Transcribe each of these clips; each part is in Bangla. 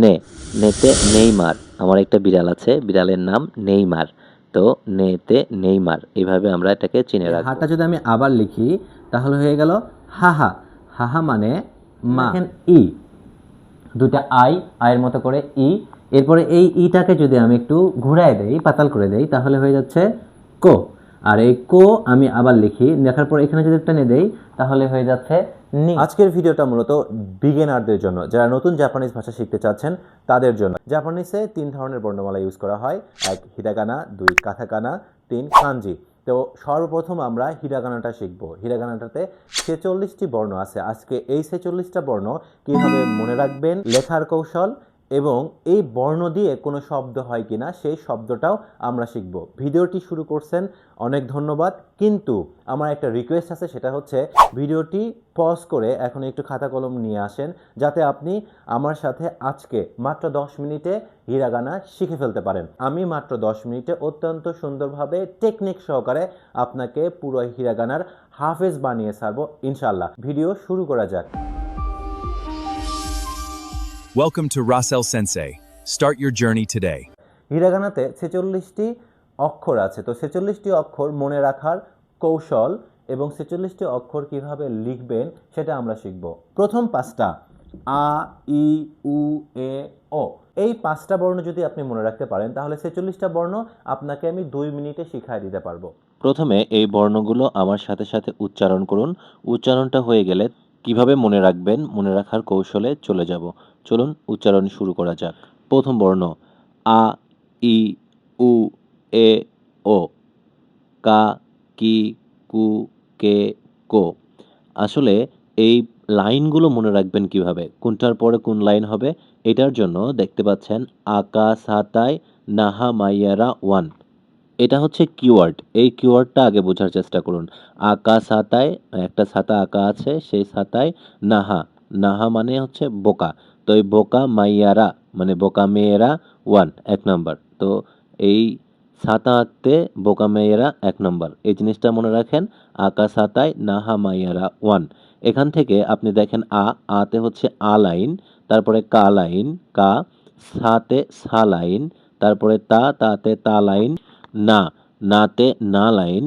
নে, নেতে নেইমার। আমার একটা বিড়াল আছে, বিড়ালের নাম নেইমার। তো নেতে নেইমার, এভাবে আমরা এটাকে চিনে রাখবো। হাটা যদি আমি আবার লিখি তাহলে হয়ে গেল হাহা। হাহা মানে মা। দেখেন ই, দুইটা আয়ের মতো করে ই। এরপরে এই ইটাকে যদি আমি একটু ঘুরায় দেই, পাতাল করে দেই, তাহলে হয়ে যাচ্ছে কো। আর এই কো আমি আবার লিখি, লেখার পর এখানে যদি একটা নে দেই তাহলে হয়ে যাচ্ছে নি। আজকের ভিডিওটা মূলত বিগিনারদের জন্য, যারা নতুন জাপানিজ ভাষা শিখতে চাচ্ছেন তাদের জন্য। জাপানিজে 3 ধরনের বর্ণমালা ইউজ করা হয়, 1 হিরাগানা, 2 কাথাকানা, 3 কাঞ্জি। তো সর্বপ্রথম আমরা হিরাগানাটা শিখব। হিরাগানাটাতে 46টি বর্ণ আছে। আজকে এই 46টা বর্ণ কিভাবে মনে রাখবেন, লেখার কৌশল এবং এই বর্ণ দিয়ে কোনো শব্দ হয় কিনা সেই শব্দটাও আমরা শিখব। ভিডিওটি শুরু করছেন, অনেক ধন্যবাদ। কিন্তু আমার একটা রিকোয়েস্ট আছে, সেটা হচ্ছে ভিডিওটি পজ করে এখন একটু খাতা কলম নিয়ে আসেন, যাতে আপনি আমার সাথে আজকে মাত্র 10 মিনিটে হিরাগানা শিখে ফেলতে পারেন। আমি মাত্র 10 মিনিটে অত্যন্ত সুন্দরভাবে টেকনিক সহকারে আপনাকে পুরো হিরাগানার হাফেজ বানিয়ে ছাড়বো ইনশাআল্লাহ। ভিডিও শুরু করা যাক। Welcome to Russell Sensei. Start your journey today. হিরাগানাতে 46টি অক্ষর আছে। তো 46টি অক্ষর মনে রাখার কৌশল এবং 46টি অক্ষর কিভাবে লিখবেন সেটা আমরা শিখব। প্রথম 5টা আ, ই, উ, এ, ও। এই 5টা বর্ণ যদি আপনি মনে রাখতে পারেন তাহলে 46টা বর্ণ আপনাকে আমি 2 মিনিটে শিখিয়ে দিতে পারবো। প্রথমে এই বর্ণগুলো আমার সাথে সাথে উচ্চারণ করুন। উচ্চারণটা হয়ে গেলে কিভাবে মনে রাখবেন, মনে রাখার কৌশলে চলে যাব। চলুন উচ্চারণ শুরু করা যাক। প্রথম বর্ণ আ, ই, উ, এ, ও। কা, কি, কু, কে, কো। আসলে এই লাইনগুলো মনে রাখবেন কিভাবে, কোনটার পরে কোন লাইন হবে, এটার জন্য দেখতে পাচ্ছেন আকা সাতাই নাহা মাইয়ারা ওয়ান। এটা হচ্ছে কিওয়ার্ড। এই কিওয়ার্ডটা আগে বোঝার চেষ্টা করুন। আকা সাতায়, একটা ছাতা আঁকা আছে, সেই ছাতায় নাহা। নাহা মানে হচ্ছে বোকা। তো এই বোকা মাইয়ারা মানে বোকা মেয়েরা ওয়ান, 1 নাম্বার। তো এই ছাতা আঁকতে বোকা মেয়েরা 1 নাম্বার, এই জিনিসটা মনে রাখেন। আকা সাতায় নাহা মাইয়ারা ওয়ান। এখান থেকে আপনি দেখেন আতে হচ্ছে আ লাইন, তারপরে কা লাইন, কা, সাতে সা লাইন, তারপরে তাতে তা লাইন, না, নাতে না লাইন,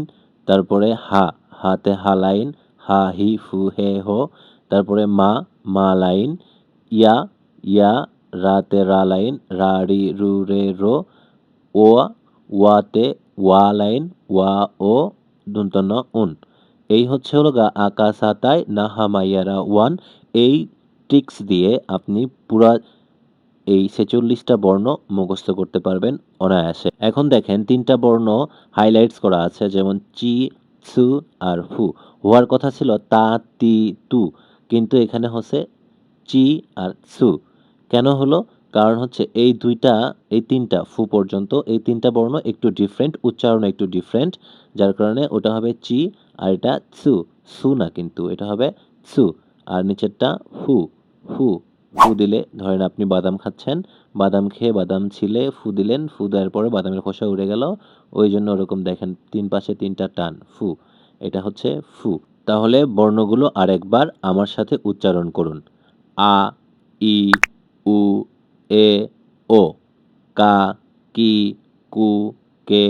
তারপরে হাতে হা লাইন, হা হি ফু হে হো, তারপরে মা লাইন, ইয়া রাতে রা লাইন, রা রি রু রে রো, ওয়াতে ওয়া লাইন, ওয়া ও দন্তন্য উন। এই হচ্ছে হলো গা আকা সাতায় নাহা মাইয়ারা ওয়ান। এই ট্রিক্স দিয়ে আপনি পুরা এই 46টা বর্ণ মুখস্থ করতে পারবেন অনায়াসে। এখন দেখেন 3টা বর্ণ হাইলাইটস করা আছে, যেমন চি, সু আর হু। হওয়ার কথা ছিল তা, তি, তু, কিন্তু এখানে হচ্ছে চি আর সু। কেন হলো? কারণ হচ্ছে এই 3টা ফু পর্যন্ত এই 3টা বর্ণ একটু ডিফারেন্ট, উচ্চারণ একটু ডিফারেন্ট, যার কারণে ওটা হবে চি আর এটা সু। সু না, কিন্তু এটা হবে সু। আর নিচেরটা হু। হু ফু দিলে ধরেন আপনি বাদাম খাচ্ছেন, বাদাম খেয়ে বাদাম ছিলে ফু দিলেন, ফু দেওয়ার পরে বাদামের খোসা উড়ে গেল, ওই জন্য ওরকম দেখেন 3 পাশে 3টা টান, ফু। এটা হচ্ছে ফু। তাহলে বর্ণগুলো আরেকবার আমার সাথে উচ্চারণ করুন। আ, ই, উ, এ, ও। কা, কি, কু, কে,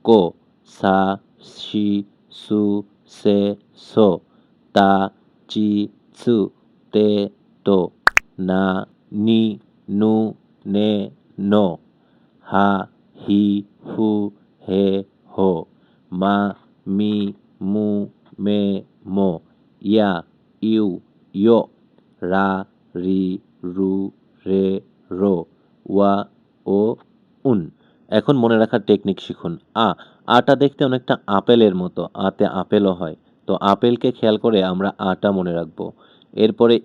কো। সা, সি, সু, সে, সো। তা, চি, সু, তে, তো। না, নি, নু, নে, নো। হা, হি, হু, হে, হো। মা, মি, মু, মে, মো। ইয়া, ইউ, ইয়ো। রা, রি, রু, রে, রো। ওয়া, ও, উন। এখন মনে রাখার টেকনিক শিখুন। আটা দেখতে অনেকটা আপেলের মতো, আতে আপেলও হয়। তো আপেলকে খেয়াল করে আমরা আটা মনে রাখবো। এরপরে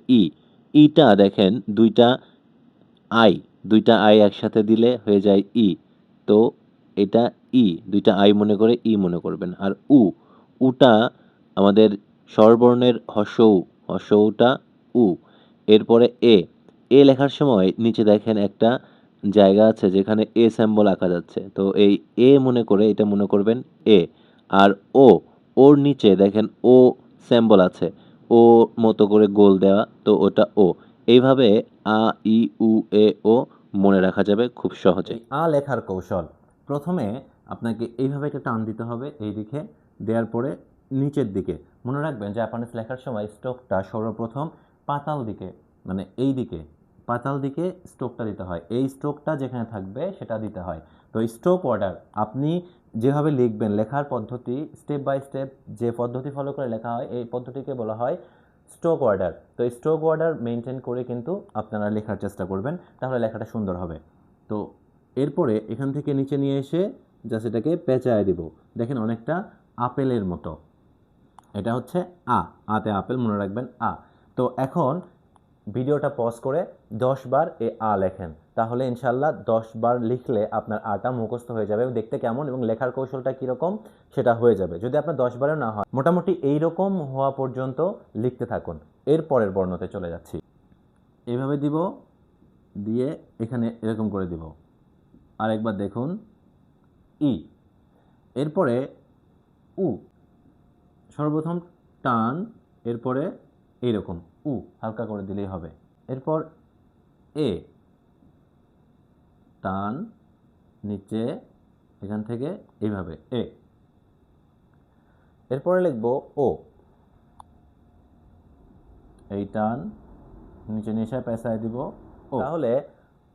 ইটা দেখেন আই দুইটা আই একসাথে দিলে হয়ে যায় ই। তো এটা দুইটা আই মনে করে ই মনে করবেন। আর উটা আমাদের স্বরবর্ণের হর্ষউটা উ। এরপরে এ লেখার সময় নিচে দেখেন একটা জায়গা আছে যেখানে এ সিম্বল আঁকা যাচ্ছে, তো এই এ মনে করে এটা মনে করবেন এ। আর ওর নিচে দেখেন ও সিম্বল আছে, ও মতো করে গোল দেওয়া, তো ওটা ও। এইভাবে আ, ই, উ, এ, ও মনে রাখা যাবে খুব সহজে। এই আ লেখার কৌশল, প্রথমে আপনাকে এইভাবে একটা টান দিতে হবে এই দিকে, দেওয়ার পরে নিচের দিকে। মনে রাখবেন জাপানিজ লেখার সময় স্ট্রোকটা সর্বপ্রথম পাতাল দিকে, মানে এই দিকে পাতাল দিকে স্ট্রোকটা দিতে হয়। এই স্ট্রোকটা যেখানে থাকবে সেটা দিতে হয়। তো স্ট্রোক অর্ডার আপনি যেভাবে লিখবেন, লেখার পদ্ধতি স্টেপ বাই স্টেপ যে পদ্ধতি ফলো করে লেখা হয় এই পদ্ধতিকে বলা হয় স্ট্রোক অর্ডার। তো স্ট্রোক অর্ডার মেনটেন করে কিন্তু আপনারা লেখার চেষ্টা করবেন, তাহলে লেখাটা সুন্দর হবে। তো এরপরে এখান থেকে নিচে নিয়ে এসে জাস্ট এটাকে পেঁচায় দিব। দেখেন অনেকটা আপেলের মতো। এটা হচ্ছে আ, আতে আপেল, মনে রাখবেন আ। তো এখন ভিডিওটা পজ করে 10 বার এ আ লেখেন, তাহলে ইনশাল্লাহ 10 বার লিখলে আপনার আটা মুখস্থ হয়ে যাবে, দেখতে কেমন এবং লেখার কৌশলটা কীরকম সেটা হয়ে যাবে। যদি আপনার 10 বারেও না হয়, মোটামুটি এইরকম হওয়া পর্যন্ত লিখতে থাকুন। এর পরের বর্ণতে চলে যাচ্ছি। এইভাবে দিব, দিয়ে এখানে এরকম করে দিব। আরেকবার দেখুন, ই, এরপরে উ, সর্বপ্রথম টান, এরপরে এইরকম উ হালকা করে দিলেই হবে। এরপর এ, টান, নিচে এখান থেকে এইভাবে এ। এরপরে লিখব ও, এই টান, নিচে নিচে পেঁচায় দিব ও। তাহলে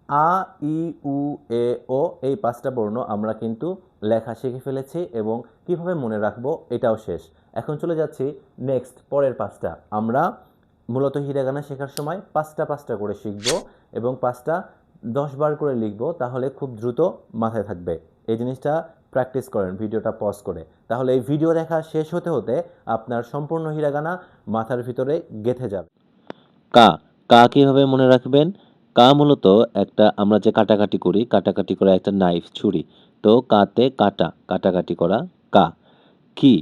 আ, ই, উ, এ, ও এই 5টা বর্ণ আমরা কিন্তু লেখা শিখে ফেলেছি এবং কিভাবে মনে রাখবো এটাও শেষ। এখন চলে যাচ্ছি নেক্সট, পরের 5টা। আমরা মূলত হিরাগানা শেখার সময় 5টা করে শিখব এবং 5টা 10 বার করে লিখব, তাহলে খুব দ্রুত মাথায় থাকবে। এই জিনিসটা প্র্যাকটিস করেন ভিডিওটা পজ করে, তাহলে এই ভিডিও দেখা শেষ হতে হতে আপনার সম্পূর্ণ হিরাগানা মাথার ভিতরে গেঁথে যাবে। কা, কা কিভাবে মনে রাখবেন? কা মূলত একটা আমরা যে কাটাকাটি করি, কাটাকাটি করা একটা নাইফ, ছুরি। তো কাতে কাটা, কাটাকাটি করা কা। কি,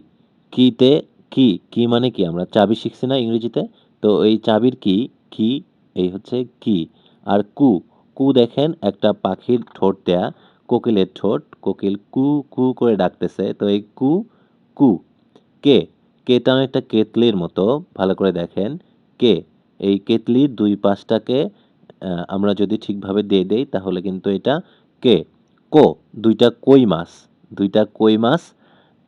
কিতে কি, কি মানে কি? আমরা চাবি শিখছি না ইংরেজিতে? তো এই চাবির কি, এই হচ্ছে কি। আর কু, কু দেখেন একটা পাখির ঠোঁট দেয়া, কোকিলের ঠোঁট, কোকিল কু কু করে ডাকতেছে, তো এই কু, কু। কে, কেটা অনেকটা কেতলির মতো, ভালো করে দেখেন কে। এই কেতলির দুই পাশটাকে আমরা যদি ঠিকভাবে দিয়ে দেই তাহলে কিন্তু এটা কে। কো, দুইটা কই মাছ, দুইটা কই মাছ,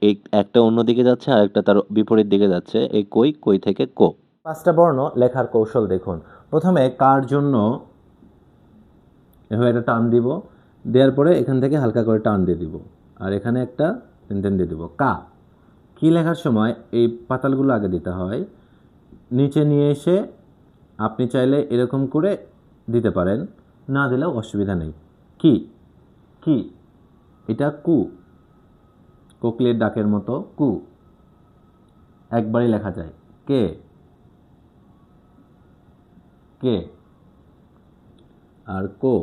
এই একটা অন্যদিকে যাচ্ছে আর একটা তার বিপরীত দিকে যাচ্ছে, এই কই, কই থেকে কো। 5টা বর্ণ লেখার কৌশল দেখুন। প্রথমে কার জন্য এভাবে একটা টান দিব, দেওয়ার পরে এখান থেকে হালকা করে টান দিয়ে দিব, আর এখানে একটা টেন দিয়ে দিব। কা, কি লেখার সময় এই পাতালগুলো আগে দিতে হয়, নিচে নিয়ে এসে আপনি চাইলে এরকম করে দিতে পারেন, না দিলেও অসুবিধা নেই। কি, কি, এটা কু, কোকিলের ডাকের মতো কু, একবারই লেখা যায়। কে, কে। আর কো,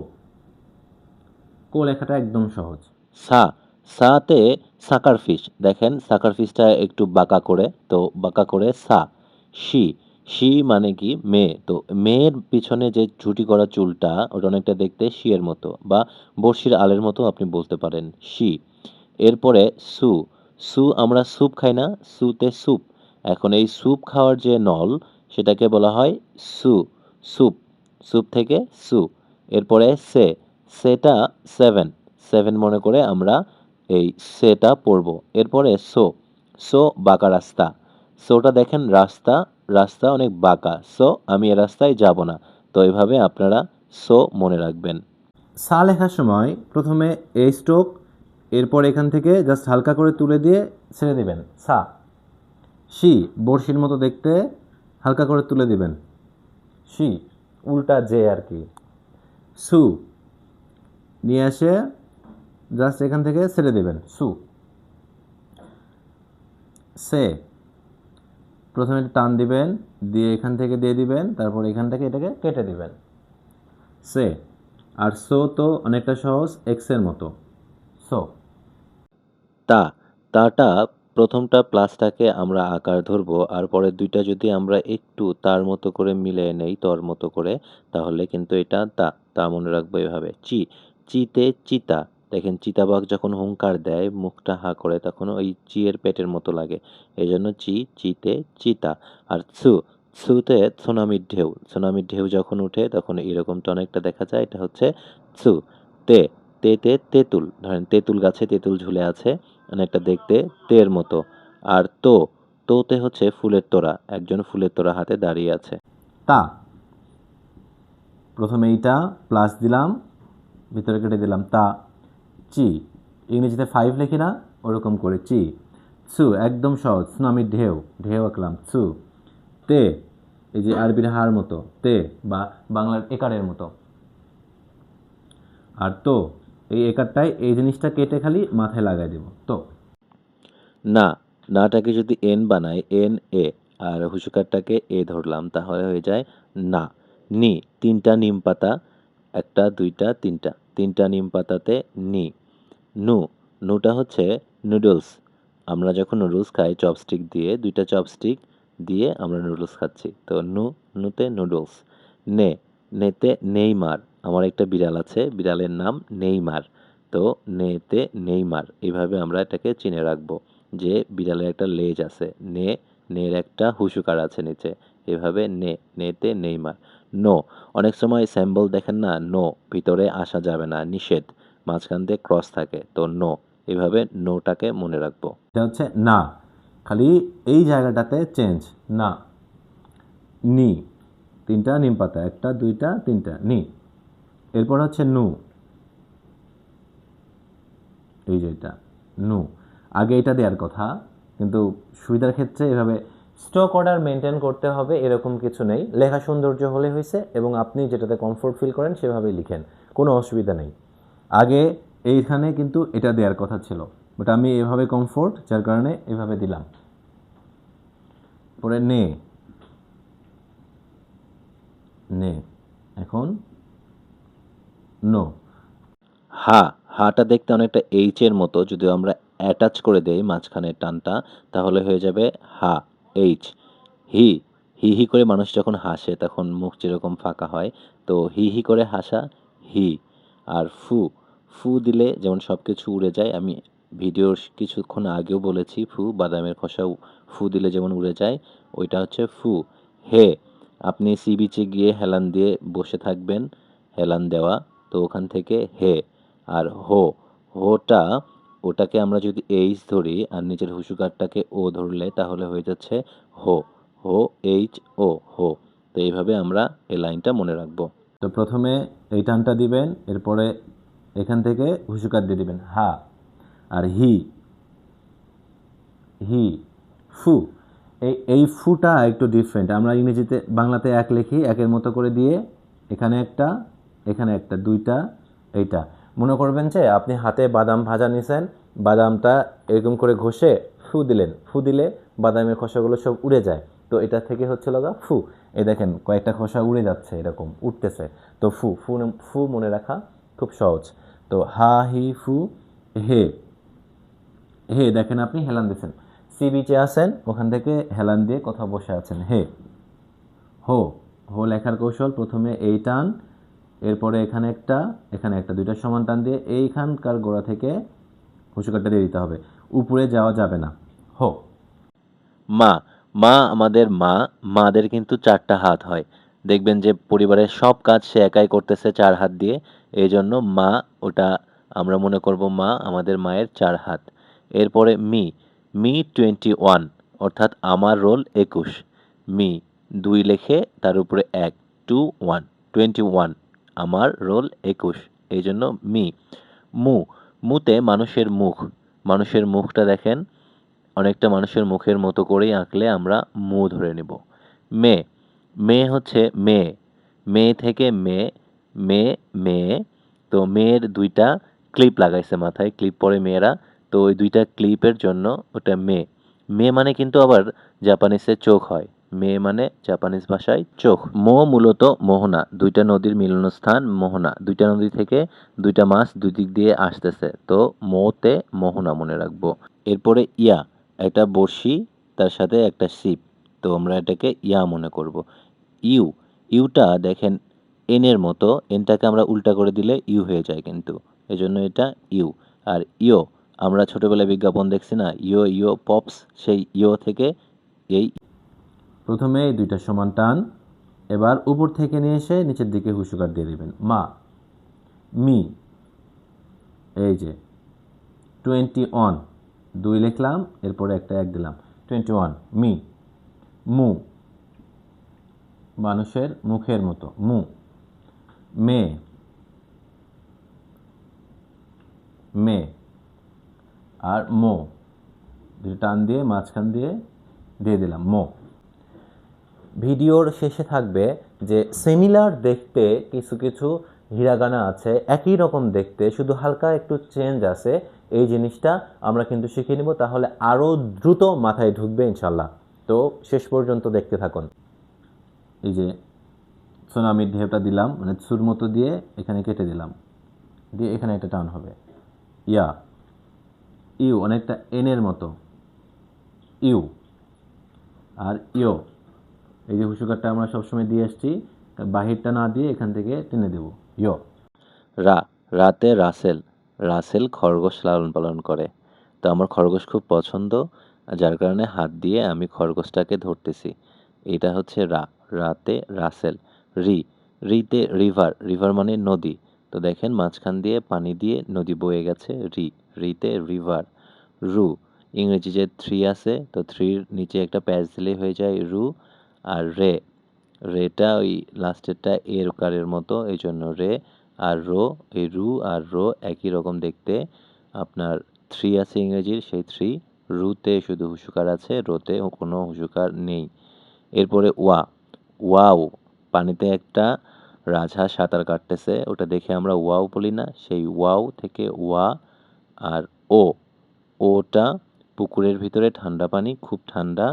কো লেখাটা একদম সহজ। সা, সাতে সাকার ফিশ, দেখেন সাকার ফিশটা একটু বাঁকা করে, তো বাঁকা করে সা। শি, শি মানে কি মেয়ে, তো মেয়ের পিছনে যে ঝুটি করা চুলটা ওটা অনেকটা দেখতে শিয়ের মতো বা বড়শির আলের মতো আপনি বলতে পারেন শি। এরপরে সু, সু আমরা স্যুপ খাই না, সুতে স্যুপ। এখন এই স্যুপ খাওয়ার যে নল সেটাকে বলা হয় সু, স্যুপ, স্যুপ থেকে সু। এরপরে সে, সেটা 7, 7 মনে করে আমরা এই সেটা পড়ব। এরপরে সো, সো বাঁকা রাস্তা, সোটা দেখেন রাস্তা, রাস্তা অনেক বাঁকা, সো আমি এ রাস্তায় যাব না। তো এইভাবে আপনারা সো মনে রাখবেন। সা লেখার সময় প্রথমে এই স্ট্রোক, এরপর এখান থেকে জাস্ট হালকা করে তুলে দিয়ে ছেড়ে দিবেন সা। শি, বড়শির মতো দেখতে, হালকা করে তুলে দিবেন শি, উল্টা যে আর কি। সু, নিয়ে এসে জাস্ট এখান থেকে ছেড়ে দিবেন সু। সে, প্রথমে টান দিবেন, দিয়ে এখান থেকে দিয়ে দিবেন, তারপর এখান থেকে এটাকে কেটে দিবেন সে। আর সো তো অনেকটা সহজ, এক্সের মতো সো। তা, তাটা প্রথমটা প্লাসটাকে আমরা আকার ধরবো আর পরের দুইটা যদি আমরা একটু তার মতো করে মিলিয়ে নেই তর মতো করে, তাহলে কিন্তু এটা তা, তা মনে রাখবো এভাবে। চি, চিতে চিতা, দেখেন চিতাবাঘ যখন হুংকার দেয় মুখটা হা করে তখন ওই চি এর পেটের মতো লাগে, এই জন্য চি, চিতে চিতা। আর ছু, সুতে সুনামির ঢেউ যখন উঠে তখন এরকমটা অনেকটা দেখা যায়, এটা হচ্ছে সু। তে তেতে তেঁতুল, ধরেন তেঁতুল গাছে তেঁতুল ঝুলে আছে, অনেকটা দেখতে তের মতো। আর তোতে হচ্ছে ফুলের তোড়া, একজন ফুলের তোড়া হাতে দাঁড়িয়ে আছে। তা, প্রথমে এইটা প্লাস দিলাম, ভিতরে কেটে দিলাম তা। চি, ইংরেজিতে 5 লিখি না, ওরকম করে চি। সু, একদম সহজ, সুনামির ঢেউ, ঢেউ আঁকলাম সু। তে, এই যে আরবির হার মতো তে, বা বাংলার একারের মতো। আর তো, এই একারটায় এই জিনিসটা কেটে খালি মাথায় লাগাই দেব, তো। নাটাকে যদি এন বানাই, এন এ, আর হুসুকারটাকে এ ধরলাম, তাহলে হয়ে যায় না। তিনটা নিম পাতা, একটা দুইটা তিনটা, তিনটা নিম পাতাতে নি। নু, নুটা হচ্ছে নুডলস। আমরা যখন নুডলস খাই চপস্টিক দিয়ে, দুইটা চপস্টিক দিয়ে আমরা নুডলস খাচ্ছি, তো নুতে নুডলস। নেতে নেইমার, আমার একটা বিড়াল আছে, বিড়ালের নাম নেইমার, তো নেতে নেইমার, এইভাবে আমরা এটাকে চিনে রাখবো যে বিড়ালের একটা লেজ আছে। নের একটা হুসুকার আছে নিচে, এভাবে নেতে নেইমার। নো, অনেক সময় স্যাম্বল দেখেন না, নো ভিতরে আসা যাবে না, নিষেধ, মাঝখান দিয়ে ক্রস থাকে, তো নো, এভাবে নোটাকে মনে রাখবো। এটা হচ্ছে না, খালি এই জায়গাটাতে চেঞ্জ। না, নি, তিনটা নিম পাতা, একটা দুইটা তিনটা, নি। এরপর হচ্ছে নু, এই যে এটা নু, আগে এটা দেওয়ার কথা, কিন্তু সুবিধার ক্ষেত্রে এভাবে স্টক অর্ডার মেনটেন করতে হবে এরকম কিছু নেই, লেখা সৌন্দর্য হলে হয়েছে, এবং আপনি যেটাতে কমফোর্ট ফিল করেন সেভাবেই লিখেন, কোনো অসুবিধা নেই। আগে এইখানে কিন্তু এটা দেওয়ার কথা ছিল, বাট আমি এভাবে কমফোর্ট, যার কারণে এভাবে দিলাম। পরে নে, এখন নো। হাটা দেখতে অনেকটা এইচ এর মতো, যদি আমরা অ্যাটাচ করে দেই মাঝখানে টানটা, তাহলে হয়ে যাবে হা, এইচ। হি, হি হি করে মানুষ যখন হাসে তখন মুখ যেরকম ফাঁকা হয়, তো হি হি করে হাসা, হি। আর ফু দিলে যেমন সব কিছু উড়ে যায়, আমি ভিডিওর কিছুক্ষণ আগেও বলেছি, বাদামের খোসা ফু দিলে যেমন উড়ে যায়, ওইটা হচ্ছে ফু। হে, আপনি সি বিচে গিয়ে হেলান দিয়ে বসে থাকবেন, হেলান দেওয়া, তো ওখান থেকে হে। আর হোটা, ওটাকে আমরা যদি এইচ ধরি আর নিচের হুসুকারটাকে ও ধরলে তাহলে হয়ে যাচ্ছে হো, এইচ ও, হো। তো এইভাবে আমরা এই লাইনটা মনে রাখবো। তো প্রথমে এই টানটা দিবেন, এরপরে এখান থেকে হুসুকার দিয়ে দিবেন হা। আর হি, ফু, এই ফুটা একটু ডিফারেন্ট, আমরা ইংরেজিতে বাংলাতে এক লিখি, একের মতো করে দিয়ে এখানে একটা দুইটা, এইটা মনে করবেন যে আপনি হাতে বাদাম ভাজা নিছেন, বাদামটা এরকম করে ঘষে ফু দিলেন, ফু দিলে বাদামের খোসাগুলো সব উড়ে যায়, তো এটা থেকে হচ্ছে লগা ফু। এই দেখেন কয়েকটা খোসা উড়ে যাচ্ছে, এরকম উঠতেছে, তো ফু মনে রাখা খুব সহজ। তো হা হি ফু। হে, দেখেন আপনি হেলান দিচ্ছেন, সি বিচে আছেন, ওখান থেকে হেলান দিয়ে কোথাও বসে আছেন। হে, হো লেখার কৌশল, প্রথমে এই টান, এরপরে এখানে একটা দুইটা সমান টান দিয়ে এইখানকার গোড়া থেকে হুসুকারটা দিয়ে দিতে হবে, উপরে যাওয়া যাবে না। হো। আমাদের মাদের কিন্তু 4টা হাত হয়, দেখবেন যে পরিবারের সব কাজ সে একাই করতেছে 4 হাত দিয়ে, এই জন্য ওটা আমরা মনে করব আমাদের মায়ের 4 হাত। এরপরে মি 21, অর্থাৎ আমার রোল 21। 2 লেখে তার উপরে 1, 2 1, 21, আমার রোল 21, এই জন্য মু মুতে মানুষের মুখটা দেখেন, অনেকটা মানুষের মুখের মতো করেই আঁকলে আমরা ধরে নেব। মেয়ে হচ্ছে মেয়ে থেকে মেয়ে, তো মেয়ের 2টা ক্লিপ লাগাইছে মাথায়, ক্লিপ পরে মেয়েরা, তো ওই 2টা ক্লিপের জন্য ওটা মেয়ে মানে কিন্তু আবার জাপানিসে চোখ হয়, মেয়ে মানে জাপানিজ ভাষায় চোখ। মূলত মোহনা, 2টা নদীর মিলনস্থান মোহনা, 2টা নদী থেকে 2টা মাছ দুই দিক দিয়ে আসতেছে, তো মোতে মোহনা মনে রাখবো। এরপরে একটা বড়শি, তার সাথে একটা ছিপ, তো আমরা এটাকে ইয়া মনে করব। ইউটা দেখেন এনের মতো, এনটাকে আমরা উল্টা করে দিলে ইউ হয়ে যায় কিন্তু, এজন্য এটা ইউ। আর আমরা ছোটবেলায় বিজ্ঞাপন দেখছি না, ইয়ো পপস, সেই ইয়ো থেকে এই প্রথমে এই দুইটা সমান টান, এবার উপর থেকে নিয়ে এসে নিচের দিকে হুশুকার দিয়ে দিবেন। মা, মি, এই যে 21, 2 লিখলাম, এরপরে একটা 1 দিলাম, 21, মি। মু, মানুষের মুখের মতো, মু। মে, মে, আর মো, দুটো টান দিয়ে মাঝখান দিয়ে দিয়ে দিলাম, মো। ভিডিওর শেষে থাকবে যে সিমিলার দেখতে কিছু কিছু হিরাগানা আছে, একই রকম দেখতে, শুধু হালকা একটু চেঞ্জ আছে। এই জিনিসটা আমরা কিন্তু শিখে নিব, তাহলে আরও দ্রুত মাথায় ঢুকবে ইনশাল্লাহ। তো শেষ পর্যন্ত দেখতে থাকুন। এই যে সুনামির ঢেউটা দিলাম, মানে সুর মতো দিয়ে এখানে কেটে দিলাম, দিয়ে এখানে একটা টান হবে, ইয়া। ইউ অনেকটা এনের মতো, ইউ। আর ইয়ো, এই যে হুশুকারটা আমরা সবসময় দিয়ে আসছি, বাহিরটা না দিয়ে এখান থেকে টেনে দেব, ইয়ো। রা, রাতে রাসেল। রাসেল খরগোশ লালন পালন করে। তো আমার খরগোশ খুব পছন্দ, যার কারণে হাত দিয়ে আমি খরগোশটাকে ধরতেছি। এটা হচ্ছে রা, রাতে রাসেল। রি, রিতে রিভার। রিভার মানে নদী। তো দেখেন মাঝখান দিয়ে পানি দিয়ে নদী বয়ে গেছে, রি, রিতে রিভার। রু, ইংরেজি যে 3 আছে, তো 3-র নিচে একটা প্যাচ দিলেই হয়ে যায় রু। আর রে, রেটা ওই লাস্টেরটা এর কারের মতো, এই জন্য রে। আর রো, এই রু আর রো একই রকম দেখতে। আপনার 3 আছে ইংরেজির, সেই 3। রুতে শুধু হুশুকার আছে, রোতে কোনো হুশুকার নেই। এরপরে ওয়া, ওয়াও, পানিতে একটা রাজহাঁস সাঁতার কাটতেছে, ওটা দেখে আমরা ওয়াও বলি না, সেই ওয়াও থেকে ওয়া। আর ও, ওটা পুকুরের ভিতরে ঠান্ডা পানি, খুব ঠান্ডা।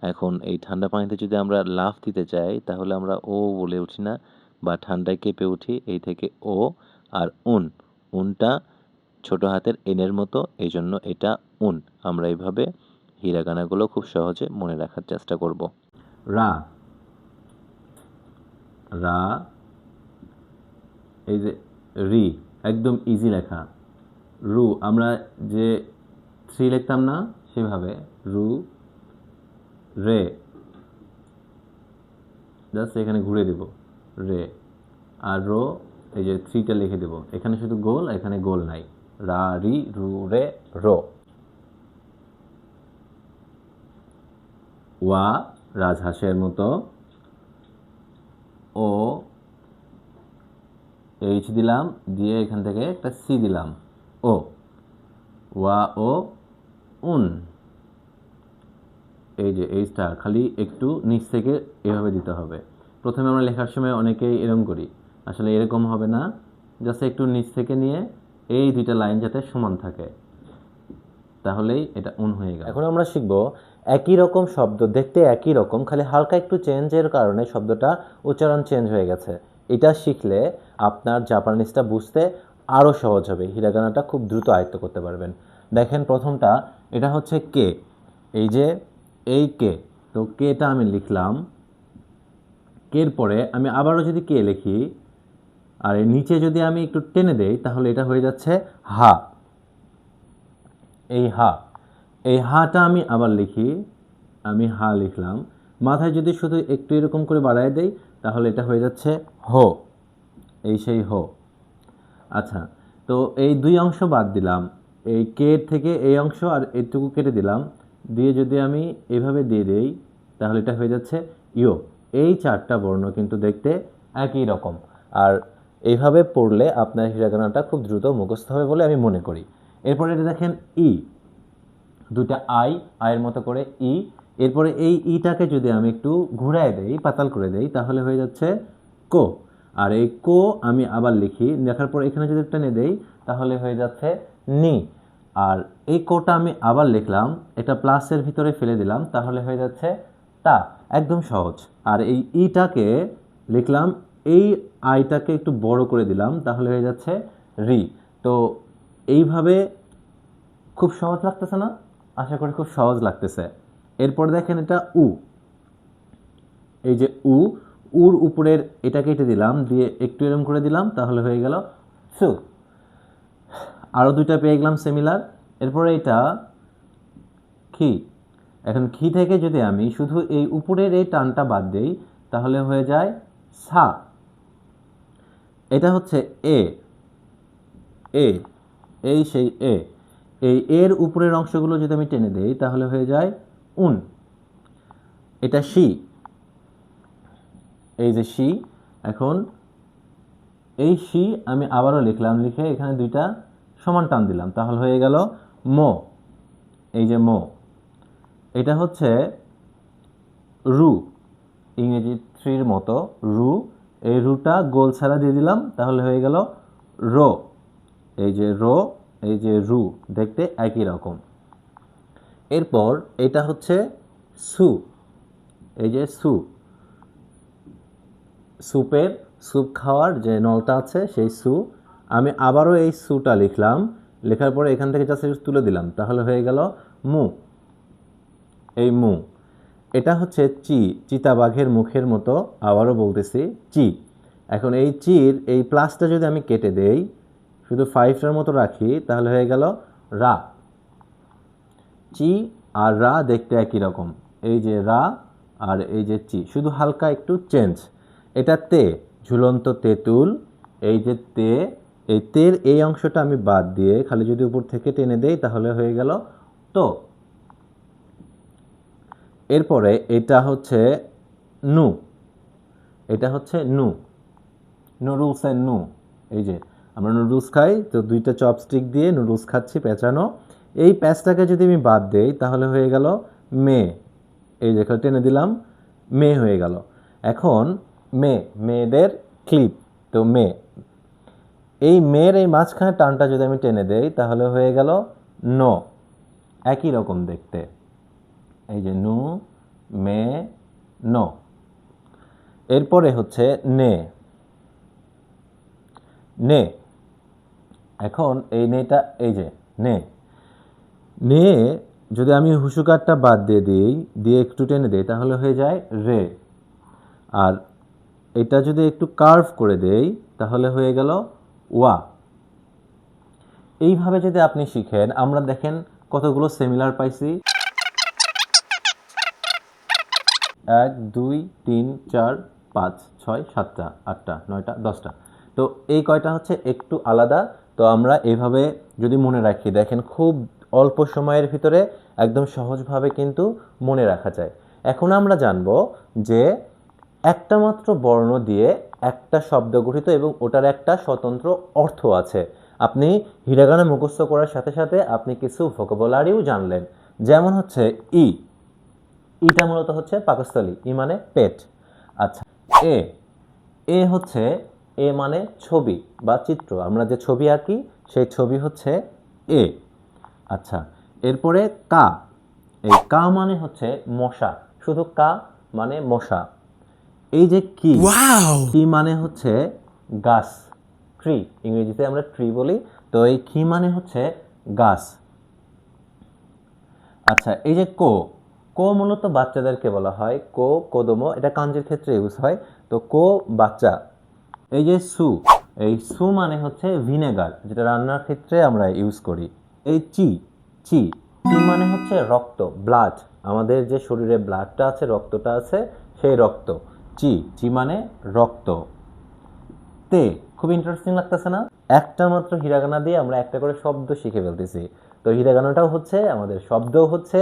এখন এই ঠান্ডা পানিতে যদি আমরা লাফ দিতে চাই, তাহলে আমরা ও বলে উঠি না, বা ঠান্ডায় কেঁপে উঠি, এই থেকে ও। আর উন, উনটা ছোট হাতের এনের মতো, এই জন্য এটা উন। আমরা এইভাবে হিরাগানাগুলো খুব সহজে মনে রাখার চেষ্টা করব। রা, রা, এই যে রি, একদম ইজি লেখা। রু, আমরা যে 3 লিখতাম না, সেভাবে রু। রে, জাস্ট এখানে ঘুরে দেব, রে। আর রো, এই যে 3টা লিখে দেব, এখানে শুধু গোল, এখানে গোল নাই। রা, রি, রু, রে, রো। ওয়া, রাজহাঁসের মতো। ও, এইচ দিলাম, দিয়ে এখান থেকে একটা সি দিলাম, ও। ওয়া ও, উন। এই যে এইচটা খালি একটু নিচ থেকে এভাবে দিতে হবে। প্রথমে আমরা লেখার সময় অনেকেই এরকম করি, আসলে এরকম হবে না, জাস্ট একটু নিচ থেকে নিয়ে এই দুইটা লাইন যাতে সমান থাকে, তাহলেই এটা উন হয়ে গেল। এখন আমরা শিখব একই রকম শব্দ, দেখতে একই রকম, খালি হালকা একটু চেঞ্জের কারণে শব্দটা উচ্চারণ চেঞ্জ হয়ে গেছে। এটা শিখলে আপনার জাপানিজটা বুঝতে আরও সহজ হবে, হিরাগানাটা খুব দ্রুত আয়ত্ত করতে পারবেন। দেখেন প্রথমটা, এটা হচ্ছে কে, এই যে এই কে, তো কেটা আমি লিখলাম, কের পরে আমি আবারও যদি কে লিখি, আর এর নিচে যদি আমি একটু টেনে দেই, তাহলে এটা হয়ে যাচ্ছে হা। এই হা, এই হাটা আমি আবার লিখি, আমি হা লিখলাম, মাথায় যদি শুধু একটু এরকম করে বাড়ায় দেই, তাহলে এটা হয়ে যাচ্ছে হো, এই সেই হো। আচ্ছা, তো এই 2 অংশ বাদ দিলাম, এই কে থেকে এই অংশ আর এটুকু কেটে দিলাম, দিয়ে যদি আমি এভাবে দিয়ে দেই, তাহলে এটা হয়ে যাচ্ছে ইয়ো। এই 4টা বর্ণ কিন্তু দেখতে একই রকম, আর এইভাবে পড়লে আপনার হিরাগানাটা খুব দ্রুত মুখস্থ হবে বলে আমি মনে করি। এরপরে এটা দেখেন ই, দুটা আয়ের মতো করে ই। এরপরে এই ইটাকে যদি আমি একটু ঘুরায় দেই, পাতাল করে দেই, তাহলে হয়ে যাচ্ছে কো। আর এই কো আমি আবার লিখি, লেখার পর এখানে যদি টেনে দেই, তাহলে হয়ে যাচ্ছে নি। আর এই কোটা আমি আবার লিখলাম, এটা প্লাসের ভিতরে ফেলে দিলাম, তাহলে হয়ে যাচ্ছে তা। একদম সহজ। আর এই ইটাকে লিখলাম, এই আইটাকে একটু বড় করে দিলাম, তাহলে হয়ে যাচ্ছে রি। তো এইভাবে খুব সহজ লাগতেছে না? আশা করি খুব সহজ লাগতেছে। এরপর দেখেন এটা উ, এই যে উ, উর উপরের এটা কেটে দিলাম, দিয়ে একটু এরম করে দিলাম, তাহলে হয়ে গেল সু। আরও 2টা পেয়ে গেলাম সিমিলার। এরপরে এটা কি, এখন খি থেকে যদি আমি শুধু এই উপরের এই টানটা বাদ দেই তাহলে হয়ে যায় সা। এটা হচ্ছে এ, এ, এই সেই এ। এই এর উপরের অংশগুলো যদি আমি টেনে দেই তাহলে হয়ে যায় উন। এটা শি, এই যে শি। এখন এই শি আমি আবারও লিখলাম, লিখে এখানে দুইটা সমান টান দিলাম, তাহলে হয়ে গেল মো। এই যে মো, এটা হচ্ছে রু, ইংরেজি থ্রির মতো রু। এই রুটা গোল ছাড়া দিয়ে দিলাম, তাহলে হয়ে গেল রো। এই যে রো, এই যে রু, দেখতে একই রকম। এরপর এটা হচ্ছে সু, এই যে সু, স্যুপের, স্যুপ খাওয়ার যে নলটা আছে সেই সু। আমি আবারও এই সুটা লিখলাম, লেখার পরে এখান থেকে জাস্ট তুলে দিলাম, তাহলে হয়ে গেল মু। এই মু। এটা হচ্ছে চি, চিতাবাঘের মুখের মতো, আবারও বলতেছি চি। এখন এই চির এই প্লাসটা যদি আমি কেটে দেই, শুধু 5টার মতো রাখি, তাহলে হয়ে গেল রা। চি আর রা দেখতে একই রকম, এই যে রা আর এই যে চি, শুধু হালকা একটু চেঞ্জ। এটা তে, ঝুলন্ত তেঁতুল। এই যে তে, এই তের এই অংশটা আমি বাদ দিয়ে খালি যদি উপর থেকে টেনে দেই তাহলে হয়ে গেল তো। এরপরে এটা হচ্ছে নু, এটা হচ্ছে নু, নুডলসের নু। এই যে আমরা নুডলস খাই, তো দুইটা চপস্টিক দিয়ে নুডলস খাচ্ছি পেঁচানো। এই প্যাঁচটাকে যদি আমি বাদ দেই তাহলে হয়ে গেল মে। এই যে টেনে দিলাম, মে হয়ে গেল। এখন মে, মেয়েদের ক্লিপ, তো মে। এই মেয়ের এই মাঝখানে টানটা যদি আমি টেনে দেই তাহলে হয়ে গেল নো, একই রকম দেখতে। এই যে নু, মে, নো। এরপরে হচ্ছে নে, নে। এখন এই নেটা, এই যে নে, নে যদি আমি হুসুকারটা বাদ দিয়ে দিই, দিয়ে একটু টেনে দিই তাহলে হয়ে যায় রে। আর এটা যদি একটু কার্ভ করে দেই তাহলে হয়ে গেল ওয়া। এইভাবে যদি আপনি শিখেন, আমরা দেখেন কতগুলো সিমিলার পাইছি। 1 2 3 4 5 6 7টা 8টা 9টা 10টা। তো এই কয়টা হচ্ছে একটু আলাদা। তো আমরা এইভাবে যদি মনে রাখি, দেখেন খুব অল্প সময়ের ভিতরে একদম সহজভাবে কিন্তু মনে রাখা যায়। এখন আমরা জানবো যে একটা মাত্র বর্ণ দিয়ে একটা শব্দ গঠিত এবং ওটার একটা স্বতন্ত্র অর্থ আছে। আপনি হিরাগানা মুখস্থ করার সাথে সাথে আপনি কিছু ভোকাবুলারিও জানলেন। যেমন হচ্ছে ই, ইটা মূলত হচ্ছে পাকস্থলী, ই মানে পেট। আচ্ছা, এ, এ হচ্ছে, এ মানে ছবি বা চিত্র, আমরা যে ছবি আঁকি সেই ছবি হচ্ছে এ। আচ্ছা, এরপরে কা, এই কা মানে হচ্ছে মশা, শুধু কা মানে মশা। এই যে কি, কি মানে হচ্ছে গাছ, ট্রি, ইংরেজিতে আমরা ট্রি বলি, তো এই কি মানে হচ্ছে গাছ। আচ্ছা, এই যে কো, কো মূলত বাচ্চাদেরকে বলা হয়, কো, কোদমো, এটা কাঞ্জির ক্ষেত্রে ইউজ হয়, তো কো বাচ্চা। এই যে সু, এই সু মানে হচ্ছে ভিনেগার, যেটা রান্নার ক্ষেত্রে আমরা ইউজ করি। এই চি, চি, চি মানে হচ্ছে রক্ত, ব্লাড, আমাদের যে শরীরে ব্লাডটা আছে, রক্তটা আছে, সেই রক্ত। চি, চি মানে রক্ত। তে, খুব ইন্টারেস্টিং লাগতেছে না? একটা মাত্র হিরাগানা দিয়ে আমরা একটা করে শব্দ শিখে ফেলতেছি। তো হিরাগানাটাও হচ্ছে, আমাদের শব্দও হচ্ছে,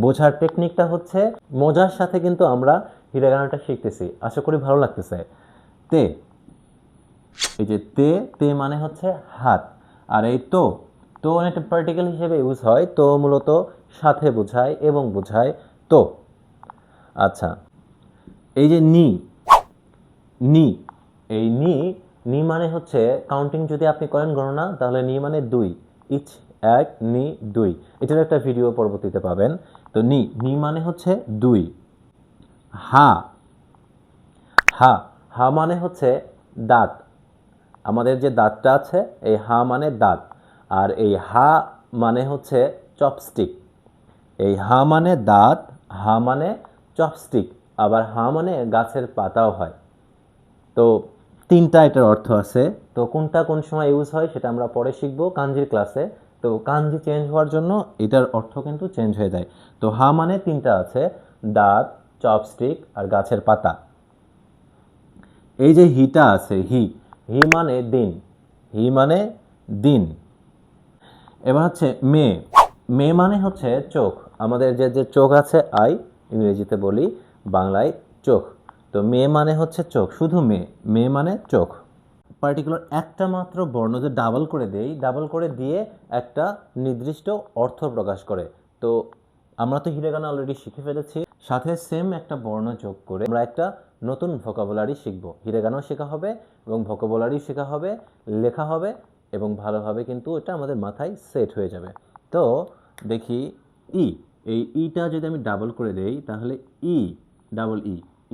বোঝার টেকনিকটা হচ্ছে, মজার সাথে কিন্তু আমরা হিরাগানাটা শিখতেছি। আশা করি ভালো লাগতেছে। তে, এই যে তে, তে মানে হচ্ছে হাত। আর এই তো, তো অনেকটা পার্টিকেল হিসেবে ইউজ হয়, তো মূলত সাথে বোঝায় এবং বোঝায় তো। আচ্ছা, এই যে নি, নি, এই নি, নি মানে হচ্ছে কাউন্টিং যদি আপনি করেন গণনা, তাহলে নি মানে 2, ইচ 1, নি 2, এটার একটা ভিডিও পরবর্তীতে পাবেন। তো নি, নি মানে হচ্ছে 2। হা, হা, হা মানে হচ্ছে দাঁত, আমাদের যে দাঁতটা আছে, এই হা মানে দাঁত। আর এই হা মানে হচ্ছে চপস্টিক। এই হা মানে দাঁত, হা মানে চপস্টিক, আবার হা মানে গাছের পাতাও হয়। তো তিনটা এটার অর্থ আছে। তো কোনটা কোন সময় ইউজ হয় সেটা আমরা পরে শিখবো কাঞ্জির ক্লাসে। তো কাঞ্জি চেঞ্জ হওয়ার জন্য এটার অর্থ কিন্তু চেঞ্জ হয়ে যায়। তো হা মানে তিনটা আছে, দাঁত, চপস্টিক আর গাছের পাতা। এই যে হিটা আছে, হি মানে দিন, হি মানে দিন। এবার হচ্ছে মে মানে হচ্ছে চোখ। আমাদের যে চোখ আছে আই, ইংরেজিতে বলি, বাংলায় চোখ। তো মে মানে হচ্ছে চোখ, শুধু মে মানে চোখ। পার্টিকুলার একটা মাত্র বর্ণ যে ডাবল করে দেই, ডাবল করে দিয়ে একটা নির্দিষ্ট অর্থ প্রকাশ করে। তো আমরা তো হিরাগানা অলরেডি শিখে ফেলেছি, সাথে সেম একটা বর্ণ যোগ করে আমরা একটা নতুন ভোকাবুলারি শিখবো। হিরাগানাও শেখা হবে এবং ভোকাবুলারি শেখা হবে, লেখা হবে এবং ভালোভাবে কিন্তু এটা আমাদের মাথায় সেট হয়ে যাবে। তো দেখি এই ইটা যদি আমি ডাবল করে দেই তাহলে ডাবল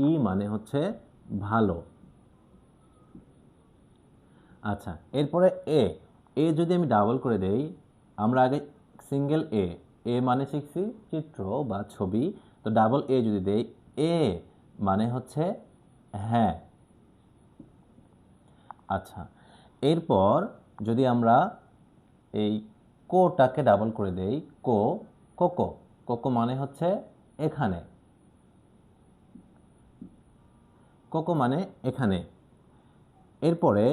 ই মানে হচ্ছে ভালো। আচ্ছা, এরপরে এ যদি আমি ডাবল করে দেই, আমরা আগে সিঙ্গেল এ মানে শিখছি চিত্র বা ছবি। তো ডাবল এ যদি দেই, এ মানে হচ্ছে হ্যাঁ। আচ্ছা, এরপর যদি আমরা এই কোটাকে ডাবল করে দেই, কোকো মানে হচ্ছে এখানে, কোকো মানে এখানে। এরপরে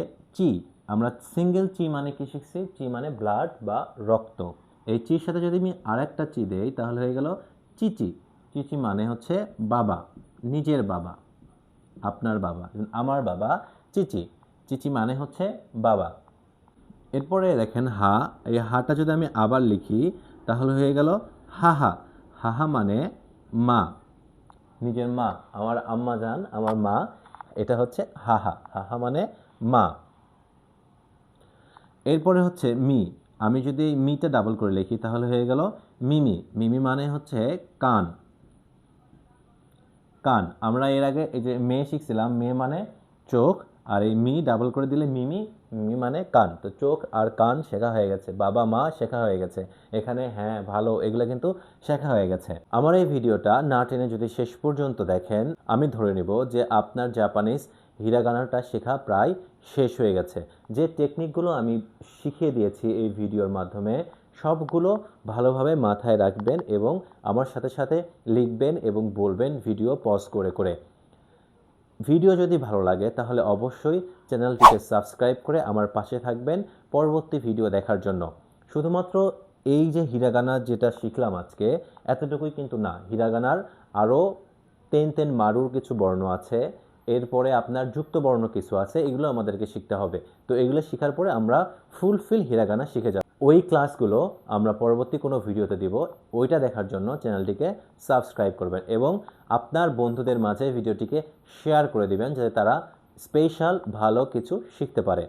আমরা সিঙ্গেল মানে কি শিখছি? মানে ব্লাড বা রক্ত। এই চির সাথে যদি আমি আরেকটা দেই তাহলে হয়ে গেল চিচি মানে হচ্ছে বাবা, নিজের বাবা, আপনার বাবা, আমার বাবা। চিচি মানে হচ্ছে বাবা। এরপরে দেখেন এই হাটা যদি আমি আবার লিখি তাহলে হয়ে গেল হাহা মানে মা, নিজের মা, আমার আম্মা জান, আমার মা। এটা হচ্ছে হাহা মানে মা। এরপরে হচ্ছে আমি যদি এই মিটা ডাবল করে লিখি তাহলে হয়ে গেল মিমি মানে হচ্ছে কান। আমরা এর আগে এই যে মে শিখছিলাম, মে মানে চোখ, আর এই ডাবল করে দিলে মিমি মানে কান। তো চোখ আর কান শেখা হয়ে গেছে, বাবা মা শেখা হয়ে গেছে, এখানে হ্যাঁ ভালো এগুলো কিন্তু শেখা হয়ে গেছে। আমার এই ভিডিওটা না টেনে যদি শেষ পর্যন্ত দেখেন, আমি ধরে নেব যে আপনার জাপানিজ হিরাগানাটা শেখা প্রায় শেষ হয়ে গেছে। যে টেকনিকগুলো আমি শিখিয়ে দিয়েছি এই ভিডিওর মাধ্যমে সবগুলো ভালোভাবে মাথায় রাখবেন এবং আমার সাথে সাথে লিখবেন এবং বলবেন ভিডিও পজ করে করে। ভিডিও যদি ভালো লাগে তাহলে অবশ্যই চ্যানেলটিকে সাবস্ক্রাইব করে আমার পাশে থাকবেন পরবর্তী ভিডিও দেখার জন্য। শুধুমাত্র এই যে হিরাগানা যেটা শিখলাম আজকে এতটুকুই কিন্তু না, হিরাগানার আরও তেন মারুর কিছু বর্ণ আছে, এরপরে আপনার যুক্ত বর্ণ কিছু আছে, এগুলো আমাদেরকে শিখতে হবে। তো এগুলো শেখার পরে আমরা ফুলফিল হিরাগানা শিখে যাব। ওই ক্লাসগুলো আমরা পরবর্তী কোনো ভিডিওতে দিব, ওইটা দেখার জন্য চ্যানেলটিকে সাবস্ক্রাইব করবেন এবং আপনার বন্ধুদের মাঝে ভিডিওটিকে শেয়ার করে দিবেন যাতে তারা স্পেশাল ভালো কিছু শিখতে পারে।